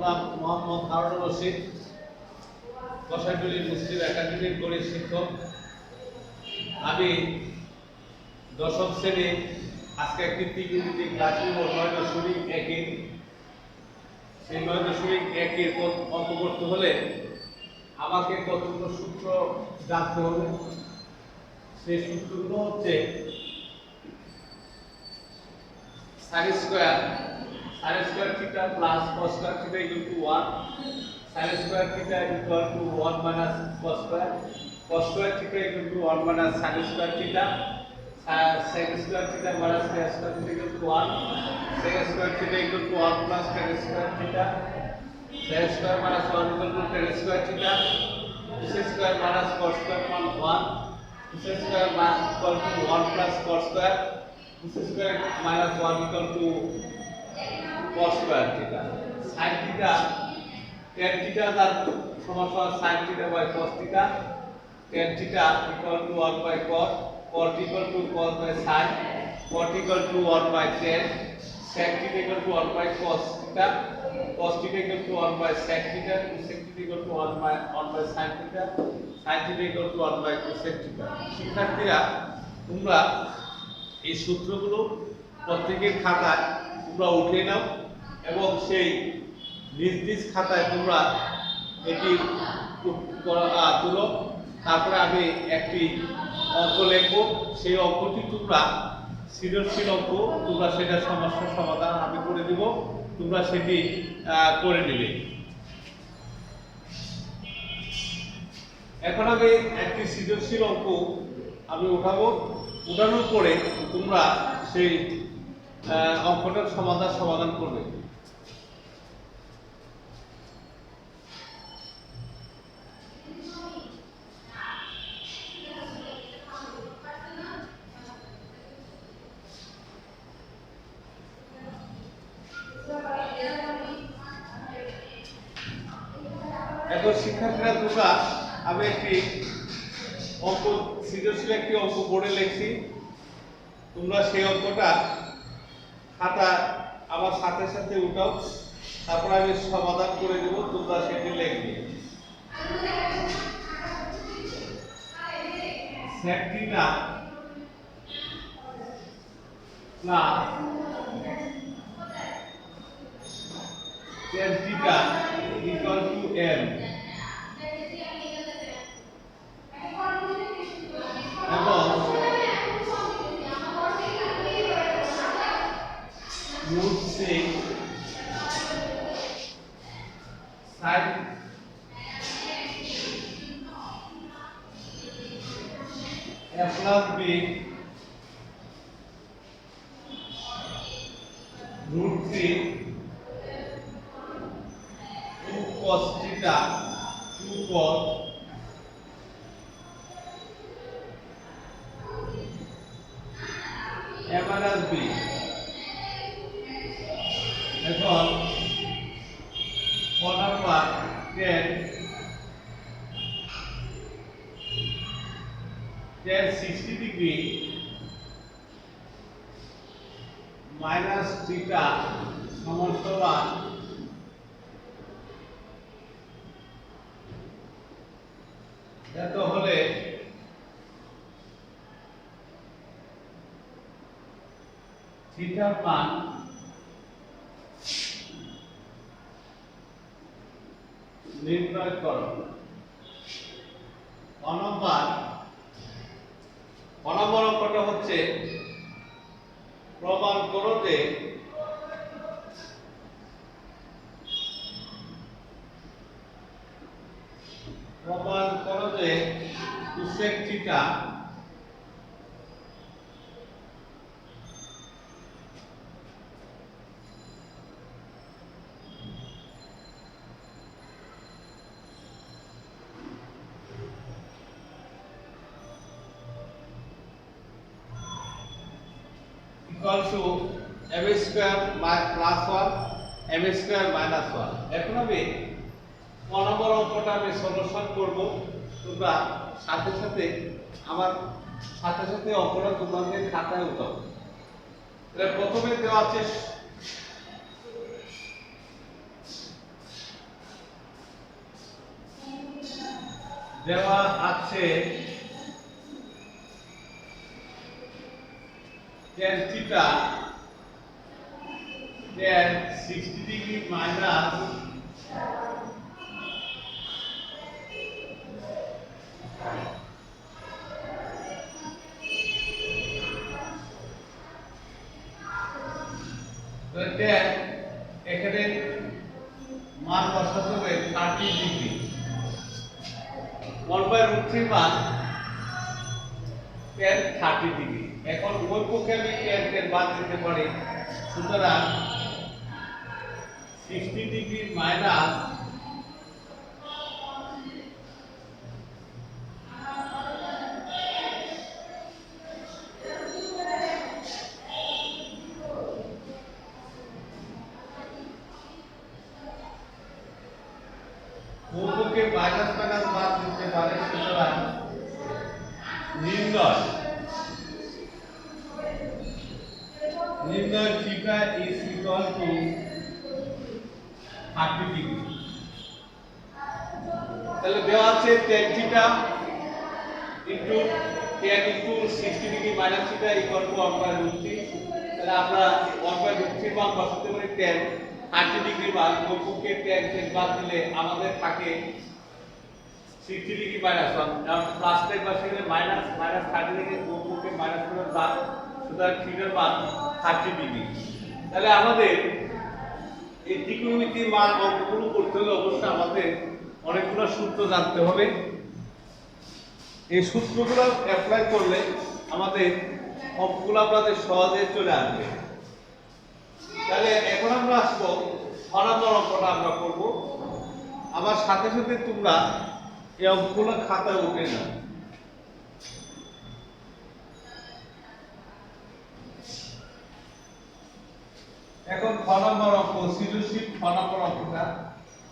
নাম মোহাম্মদ হারুন রশিদ, কষাইটুলি মুসলিম একাডেমির গণিত শিক্ষক। আমি দশম শ্রেণী আজকে একটি ত্রিকোণমিতিক ক্লাস নিব 9.1। সেই 9.1-এর অঙ্ক করতে হলে আমাকে কতগুলো সূত্র জানতে হবে। সেই সূত্রগুলো হচ্ছে sin square theta plus cos square theta equal to 1, sin square theta equal to 1 minus cos square, cos square theta equal to 1 minus sin square theta, sin square theta minus tan square theta equal to 1, sec square theta equal to 1 plus tan square theta, sec square minus 1 equal two tan square theta, sec square minus cos square মান 1, sec square equal to 1 plus cos square, sec square minus 1 equal to cos square theta. sin theta tan theta তার সমান sin theta by cos theta, tan theta equal to 1 by cot, cot equal to cos by sin, cot equal to 1 by tan, sec theta equal to 1 by cos theta, cos theta equal to 1 by sec theta, sec theta equal to 1 by sin theta, sin theta equal to 1 by cosec theta. শিক্ষার্থীরা, তোমরা এই সূত্রগুলো প্রত্যেকের খাতায় তোমরা উঠে নাও এবং সেই নিজ নিজ খাতায় তোমরা এটি তুলো। তারপরে আমি একটি অঙ্ক লিখব, সেই অঙ্কটি তোমরা সৃজনশীল অঙ্ক, তোমরা সেটা সমস্যার সমাধান আমি করে দিব, তোমরা সেটি করে নেবে। এখন আমি একটি সৃজনশীল অঙ্ক আমি উঠাবো, উঠানোর পরে তোমরা সেই অঙ্কটার সমাধান করবে। এখন শিক্ষার্থীরা, তোমরা আমি একটি অঙ্ক, সৃজনশীল একটি অঙ্ক বোর্ডে লিখছি, তোমরা সেই অঙ্কটা খাতা আমার সাথে সাথে উঠাও, তারপর আমি সমাধান করে দেব, তোমরা সেটি লিখবে। sec theta plus tan theta equal two m এবং root 6 sin a plus b root 3 2 cos theta 2 cos a minus b। এখন কোণ নাম্বার 10 60 ডিগ্রি মাইনাস থিটা সমান এত হলে থিটার মান নির্ণয় করো। নম্বর অঙ্কটা হচ্ছে প্রমাণ করো যে cosec theta equal to m square plus 1 m square minus 1। এখন আমি নম্বর অঙ্কটা আমি সলিউশন করব, তোমরা সাথে সাথে অঙ্কটা তোমাদের খাতায় উঠাও। প্রথমে দেওয়া আছে দেওয়া আছে tan theta tan 60 degree minus tan এখানে মান বসাতে হবে 30 ডিগ্রি 1/√3 মান tan 30 ডিগ্রি। এখন ওই পক্ষে আমি tan বাদ দিতে পারি, সুতরাং 60 ডিগ্রি মাইনাস ওপরকে মাইনাস বাদ দিতে পারে, সুতরাং নির্ণয় theta is equal to 30 degree. তাহলে দেওয়া আছে tan theta into tan into 60 degree minus theta equal two 1/√3। তাহলে আমরা 1/√3 মান বসাতে পারি tan 30 ডিগ্রি মান, ওপরকে tan বাদ দিলে আমাদের থাকে 60 ডিগ্রি মাইনাস 1, কারণ প্লাস টাইপ বসে গেলে মাইনাস 30 ডিগ্রি, ওপরকে মাইনাস করে বাদ, সুতরাং থিটার মান 30 ডিগ্রি। তাহলে আমাদের এই ত্রিকোণমিতির মান অঙ্কগুলো করতে হলে অবশ্যই আমাদের অনেকগুলো সূত্র জানতে হবে। এই সূত্রগুলো অ্যাপ্লাই করলে আমাদের অঙ্কগুলো আপনাদের সহজে চলে আসবে। তাহলে এখন আমরা আসবো ফলাফল অঙ্কটা আমরা করব। আমার সাথে সাথে তোমরা এই অঙ্কগুলো খাতায় উঠে নাও। এখন খ নম্বর অঙ্ক, সৃজনশীল খ নম্বর অঙ্কটা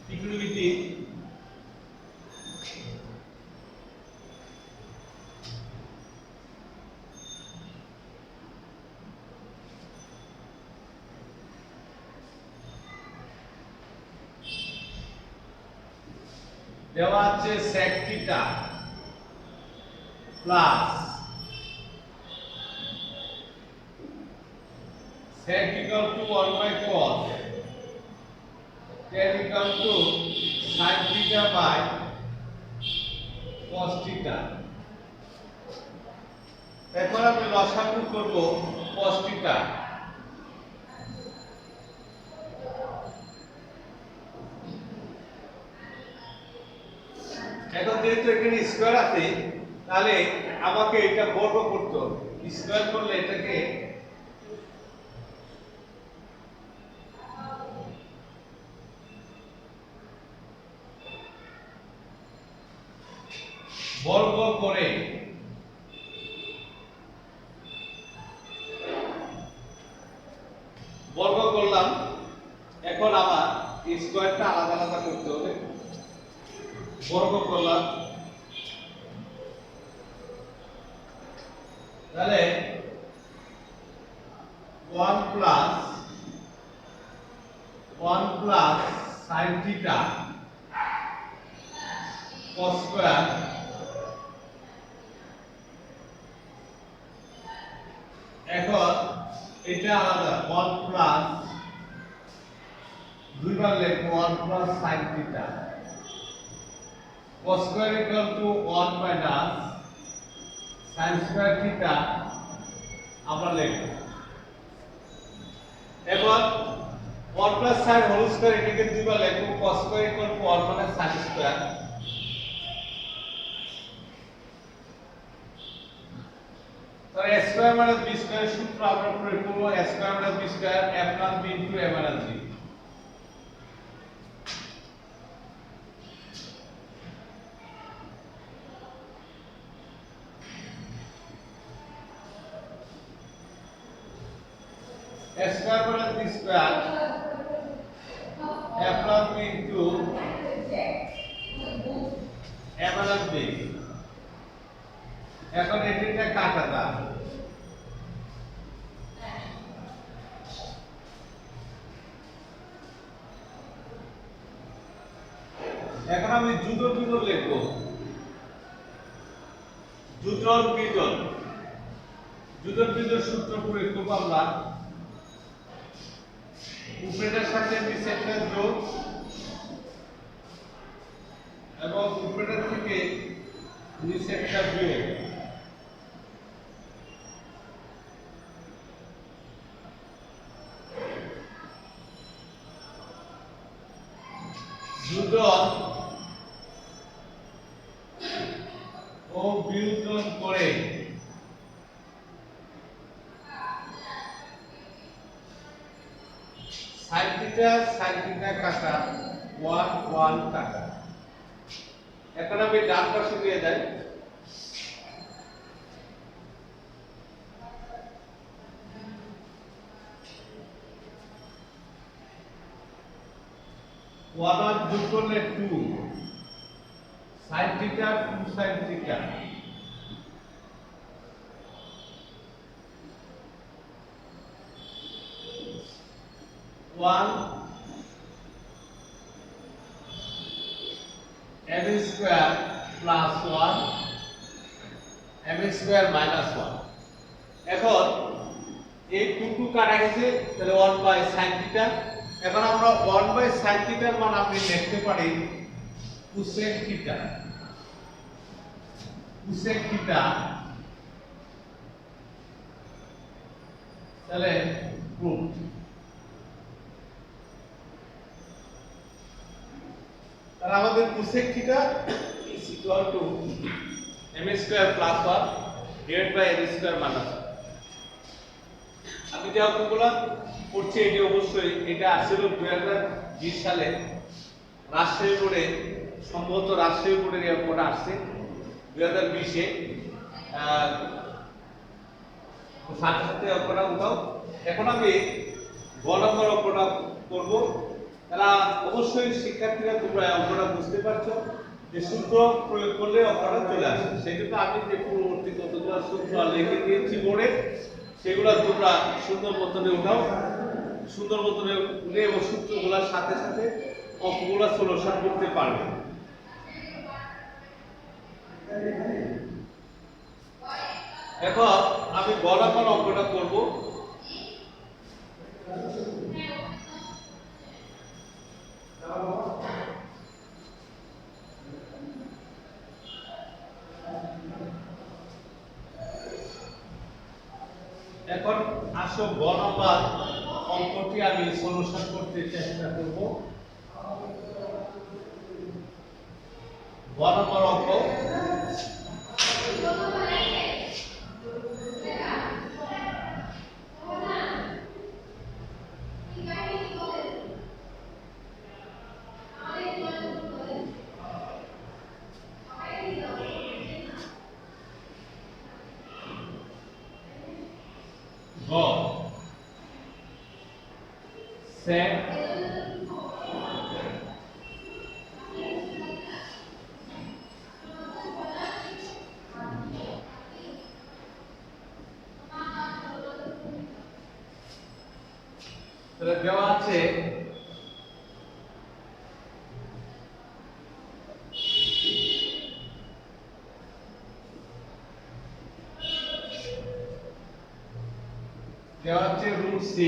ত্রিকোণমিতি দেওয়া আছে sec theta plus sec equal to 1/cos tan equal to sin theta by cos theta। এখন আমি লসাগু করব cos theta। এখন যেহেতু এখানে স্কয়ার আছে, তাহলে আমাকে এটা বর্গ করতে হবে। স্কয়ার করলে এটাকে বর্গ করে বর্গ করলাম। এখন আমার স্কয়ারটা আলাদা আলাদা করতে হবে। বর্গ করলাম, তাহলে 1 plus sin theta cos square এখন এটা আলাদা 1 প্লাস দুইবার লিখব 1 plus sin theta cos square equal to 1 minus sin square theta আমরা লিখব। এখন 1 প্লাস sin হোল স্কয়ার এটাকে দুইবার লিখব, cos square equal to 1 minus sin square. তাহলে a square minus b square সূত্র আমরা প্রয়োগ করব, a square minus b square a plus b into a minus b। a square minus b square a plus b into a minus b। এখন এটিকে কাটা দাও। এখন আমি জুদো জুদো লিখব। যোজন বিজন সূত্র প্রয়োগ করব আমরা উপরের সাথে নিচেরটার যোগ এবং উপরের থেকে নিচেরটা বিয়োগ। যোজন ও বিয়োজন করে sin থিটা কাটা 1 1 কাটা। এখন আমি ডান পাশে নিয়ে যাই। 1 আর যোগ করলে 2 sin theta 2 sin theta. m square plus 1 m square minus 1। এখন এই 2 কাটা গেছে, তাহলে 1 বাই sin থিটা। এখন আমরা 1 বাই sin থিটার মান আমি লিখতে পারি cosec থিটা। cosec থিটা তাহলে প্রুফ। আর আমাদের cosec theta is equal to m square plus 1 divide by n square minus 1। আমি যে অঙ্কগুলো করছি এটি অবশ্যই এটা আসলে 2020 সালে রাজশাহী বোর্ডে, সম্ভবত রাজশাহী বোর্ডের এই অঙ্কটা আসছে 2020-এ। সাথে সাথে অঙ্কটা উঠাও। এখন আমি গ নম্বর অঙ্কটা করব। তারা অবশ্যই শিক্ষার্থীরা তোমরা অঙ্কটা বুঝতে পারছো যে সূত্র প্রয়োগ করলে অঙ্কটা চলে আসে। সেই জন্য আমি যে পূর্ববর্তী কতগুলো সূত্র লিখে দিয়েছি বোর্ডে, সেগুলো তোমরা সুন্দর মতনে উঠাও। সুন্দর মতনে উঠে এবং সূত্রগুলোর সাথে সাথে অঙ্কগুলো সলিউশন করতে পারবে। এখন আমি গ নম্বর অঙ্কটা করব। এখন আসো গ নম্বর অঙ্কটি আমি সলিউশন করতে চেষ্টা করব। গ নম্বর অঙ্ক sec তাহলে দেওয়া আছে √6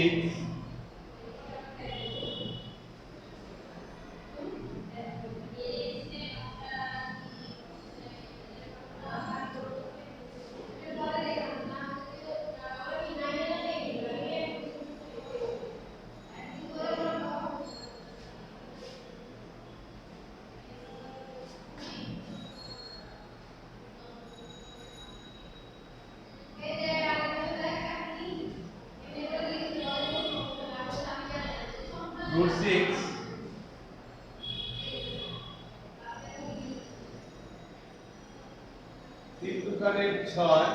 3 দুগুণে 6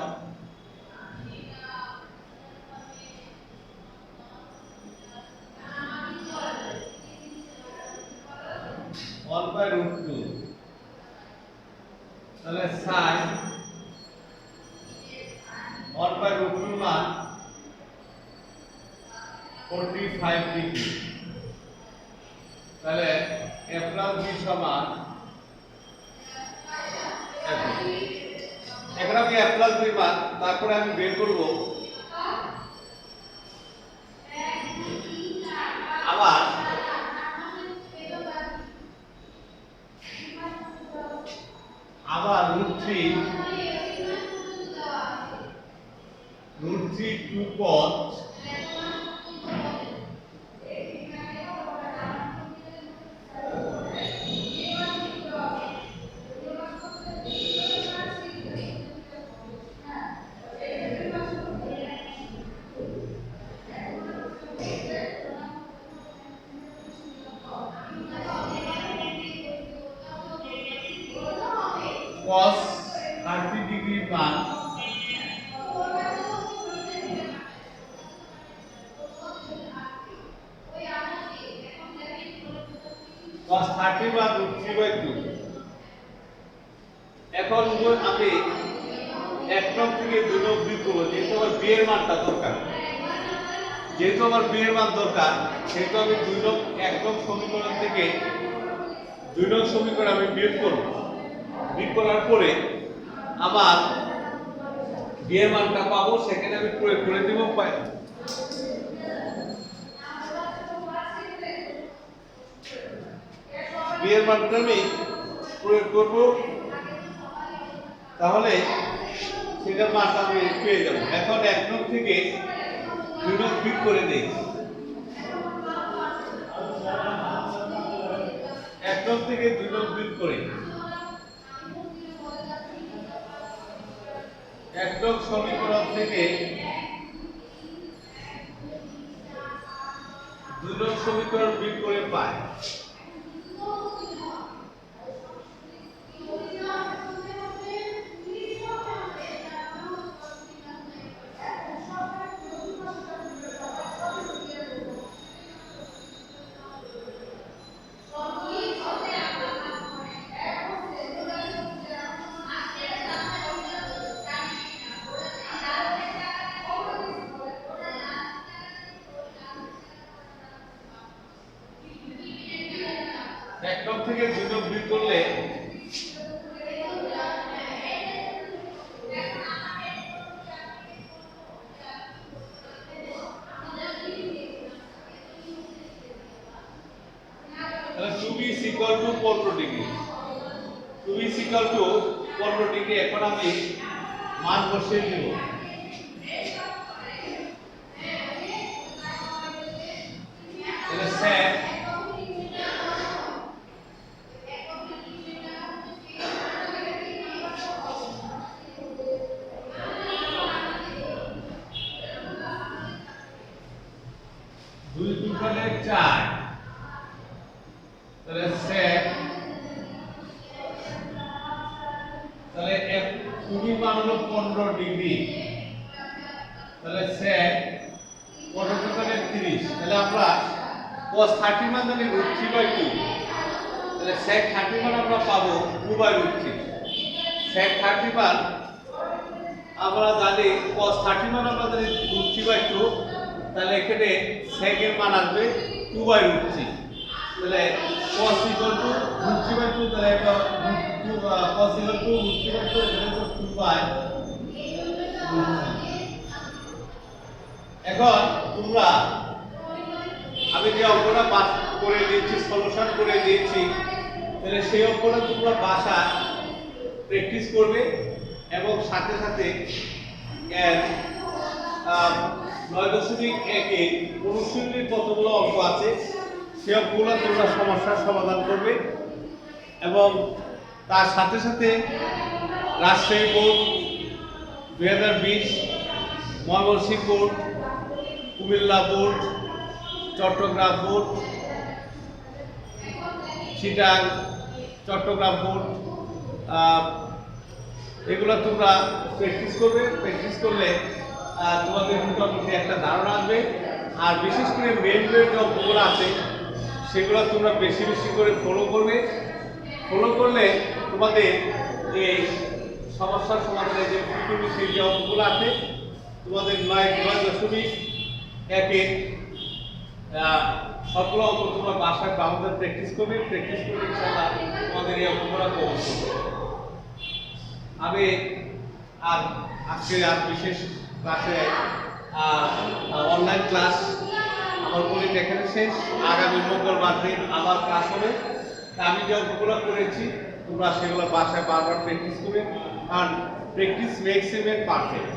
1/√2 তাহলে sin 1/√2 মান 45 ডিগ্রি। তাহলে a + b সমান এখন আমি প্লাস 2 মান, তারপরে আমি বের করব আবার √3 2 পদ cos 30 ডিগ্রি মান cos 30 বা √3/2। এখন আমি এক নং থেকে 2 নং বিয়োগ করব, যেহেতু আমার b এর মানটা দরকার, সেহেতু আমি 2 নং 1 নং সমীকরণ থেকে 2 নং সমীকরণ আমি বিয়োগ করব। বিয়োগ করার পরে আবার b এর মানটা পাবো, সেখানে আমি প্রয়োগ করে দেব b এর মানটা আমি প্রয়োগ করব, তাহলে সেটার মানটা আমি পেয়ে যাব। এখন 1 নং থেকে 2 নং বিয়োগ করে দেই। 1 নং থেকে 2 নং বিয়োগ করি। 1 নং সমীকরণ থেকে 2 নং সমীকরণ বিয়োগ করে পাই এক নং থেকে 2 নং বিয়োগ করলে তাহলে 2b = 15 ডিগ্রি। 2b = 15 degree. এখন আমি মান বসিয়ে দেব। তাহলে sec 2 × 4, তাহলে sec, তাহলে টুবি মান হলো 15 ডিগ্রি, তাহলে sec 15 × 30, তাহলে আমরা cos 30 মান জানি √3/2, তাহলে sec 30 মান আমরা পাবো 2/√3। sec 30 মান আমরা জানি, cos 30 মান আমরা জানি √3/2, তাহলে এখানে sec এর মান আসবে 2/√3। তাহলে cos √3/2, তাহলে এটা cos √3/2 এটা হলো 2/√3। এখন তোমরা আমি যে অঙ্কটা পাস করে দিয়েছি, সলিউশন করে দিয়েছি, তাহলে সেই অঙ্কটা তোমরা বাসায় প্র্যাকটিস করবে এবং সাথে সাথে এর 9.1 অনুশীলনীর কতগুলো অঙ্ক আছে সেই অঙ্কগুলো তোমরা সমস্যার সমাধান করবে এবং তার সাথে সাথে Rajshahi board 2020, Mymensingh board, Comilla board, Chittagong board, Chittagong, Chittagong board, এগুলো তোমরা প্র্যাকটিস করবে। প্র্যাকটিস করলে তোমাদের মোটামুটি একটা ধারণা আসবে। আর বিশেষ করে মেন যে অঙ্কগুলো আছে সেগুলো তোমরা বেশি বেশি করে ফলো করবে। ফলো করলে তোমাদের এই সমস্যার সমাধানের যে ফ্রিকোয়েন্সি যে অঙ্কগুলো আছে তোমাদের 9.1 সবগুলো অঙ্ক তোমরা বাসায় আমাদের প্র্যাকটিস করবে। প্র্যাকটিস করলে ইনশাআল্লাহ তোমাদের এই অঙ্কগুলো কমন করবে। আমি আর আজকে আর বিশেষ ক্লাসে অনলাইন ক্লাস আমার গণিত এখানে শেষ। আগামী মঙ্গলবার দিন আবার ক্লাস হবে। আমি যে অঙ্কগুলো করেছি তোমরা সেগুলো বাসায় বারবার প্র্যাকটিস করবে, আর practice makes a man perfect.